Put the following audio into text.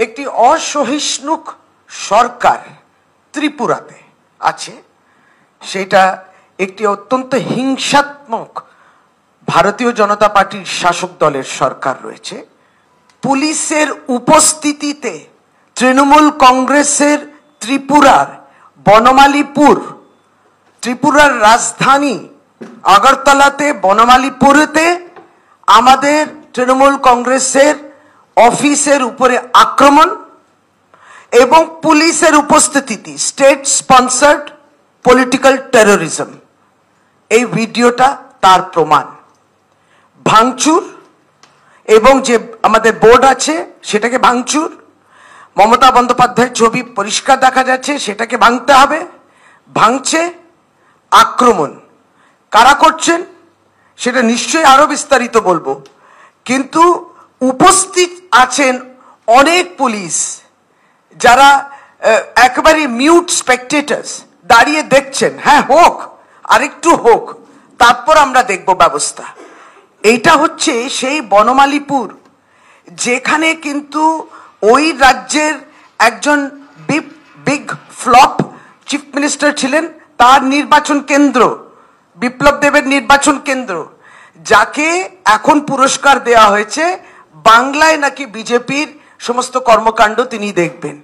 একটি অসহিষ্ণু সরকার ত্রিপুরাতে আছে, সেটা একটি অত্যন্ত হিংসাত্মক ভারতীয় জনতা পার্টির শাসক দলের সরকার রয়েছে। পুলিশের উপস্থিতিতে তৃণমূল কংগ্রেসের ত্রিপুরার বনমালীপুর, ত্রিপুরার রাজধানী আগরতলাতে বনমালীপুরেতে আমাদের তৃণমূল কংগ্রেসের অফিসের উপরে আক্রমণ এবং পুলিশের উপস্থিতি, স্টেট স্পন্সার্ড পলিটিক্যাল টেরোরিজম, এই ভিডিওটা তার প্রমাণ। ভাঙচুর এবং যে আমাদের বোর্ড আছে সেটাকে ভাঙচুর, মমতা বন্দ্যোপাধ্যায়ের ছবি পরিষ্কার দেখা যাচ্ছে, সেটাকে ভাঙতে হবে, ভাঙছে। আক্রমণ কারা করছেন সেটা নিশ্চয়ই আরো বিস্তারিত বলবো, কিন্তু উপস্থিত আছেন অনেক পুলিশ যারা একেবারে মিউট স্পেকটেটার্স, দাঁড়িয়ে দেখছেন, হ্যাঁ হোক, আরেকটু হোক, তারপর আমরা দেখব ব্যবস্থা। এইটা হচ্ছে সেই বনমালীপুর যেখানে কিন্তু ওই রাজ্যের একজন বিগ ফ্লপ চিফ মিনিস্টার ছিলেন, তার নির্বাচন কেন্দ্র, বিপ্লব দেবের নির্বাচন কেন্দ্র, যাকে এখন পুরস্কার দেওয়া হয়েছে, বাংলায় নাকি বিজেপির সমস্ত কর্মকাণ্ড তিনি দেখবেন।